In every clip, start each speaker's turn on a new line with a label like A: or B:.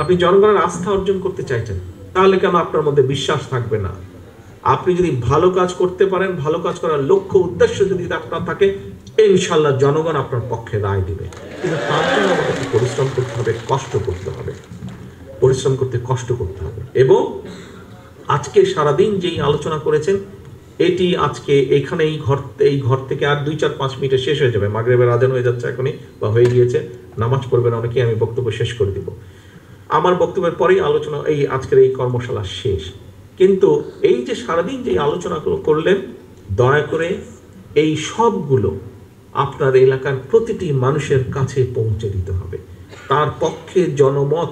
A: আপনি জনগণের আস্থা অর্জন করতে চাইছেন, তাহলে কেন আপনার মধ্যে বিশ্বাস থাকবে না? আপনি যদি ভালো কাজ করতে পারেন, ভালো কাজ করার লক্ষ্য উদ্দেশ্য যদি আপনার থাকে, ইনশাল্লাহ জনগণ আপনার পক্ষে রায় দিবে। কিন্তু তার জন্য আমাদেরকে পরিশ্রম করতে হবে, কষ্ট করতে হবে, পরিশ্রম করতে কষ্ট করতে হবে। এবং আজকে সারাদিন যেই আলোচনা করেছেন, এটি আজকে এখানে এই ঘর থেকে আর 2-4-5 মিনিটে শেষ হয়ে যাবে। মাগরিবের আজান হয়ে যাচ্ছে এখনই, বা হয়ে গিয়েছে, নামাজ পড়বেন অনেকেই, আমি বক্তব্য শেষ করে দিব। আমার বক্তব্যের পরেই আলোচনা, এই আজকের এই কর্মশালা শেষ। কিন্তু এই যে সারাদিন যে আলোচনাগুলো করলেন, দয়া করে এই সবগুলো আপনার এলাকার প্রতিটি মানুষের কাছে পৌঁছে দিতে হবে। তার পক্ষে জনমত,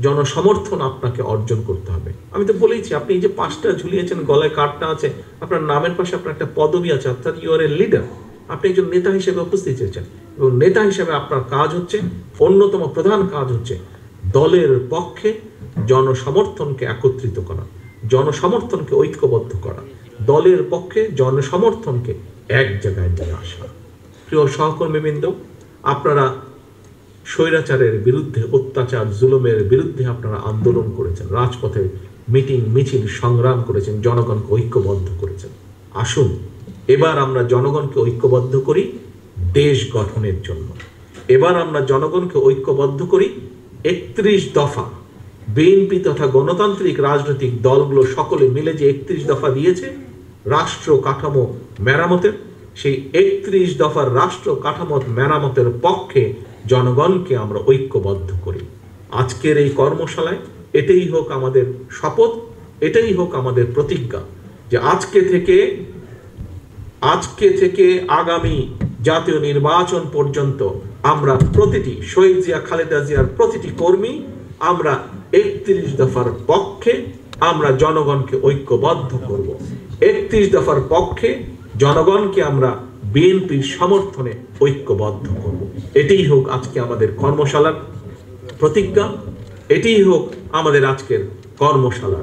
A: জনসমর্থন আপনাকে অর্জন করতে হবে। আমি তো বলেইছি, আপনি এই যে 5টা ঝুলিয়েছেন, গলায় কার্ডটা আছে, আপনার নামের পাশে আপনার একটা পদবি আছে, অর্থাৎ ইউ আর এ লিডার। আপনি একজন নেতা হিসেবে উপস্থিত হয়েছেন, এবং নেতা হিসেবে আপনার কাজ হচ্ছে, অন্যতম প্রধান কাজ হচ্ছে দলের পক্ষে জনসমর্থনকে একত্রিত করা, জনসমর্থনকে ঐক্যবদ্ধ করা, দলের পক্ষে জনসমর্থনকে এক জায়গায় নিয়ে আসা। প্রিয় সহকর্মীবৃন্দ, আপনারা স্বৈরাচারের বিরুদ্ধে, অত্যাচার জুলুমের বিরুদ্ধে আপনারা আন্দোলন করেছেন, রাজপথে মিটিং মিছিল সংগ্রাম করেছেন, জনগণকে ঐক্যবদ্ধ করেছেন। আসুন এবার আমরা জনগণকে ঐক্যবদ্ধ করি দেশ গঠনের জন্য। এবার আমরা জনগণকে ঐক্যবদ্ধ করি 31 দফা, বিএনপি তথা গণতান্ত্রিক রাজনৈতিক দলগুলো সকলে মিলে যে 31 দফা দিয়েছে রাষ্ট্র কাঠামো মেরামতের, সেই 31 দফার রাষ্ট্র কাঠামো মেরামতের পক্ষে জনগণকে আমরা ঐক্যবদ্ধ করি। আজকের এই কর্মশালায় এটাই হোক আমাদের শপথ, এটাই হোক আমাদের প্রতিজ্ঞা, যে আজকে থেকে আগামী জাতীয় নির্বাচন পর্যন্ত আমরা প্রতিটি শহীদ জিয়া, খালেদা জিয়ার প্রতিটি কর্মী আমরা 31 দফার পক্ষে আমরা জনগণকে ঐক্যবদ্ধ করব। 31 দফার পক্ষে জনগণকে আমরা বিএনপির সমর্থনে ঐক্যবদ্ধ করব। এটাই হোক আজকে আমাদের কর্মশালার প্রতিজ্ঞা, এটাই হোক আমাদের আজকের কর্মশালা।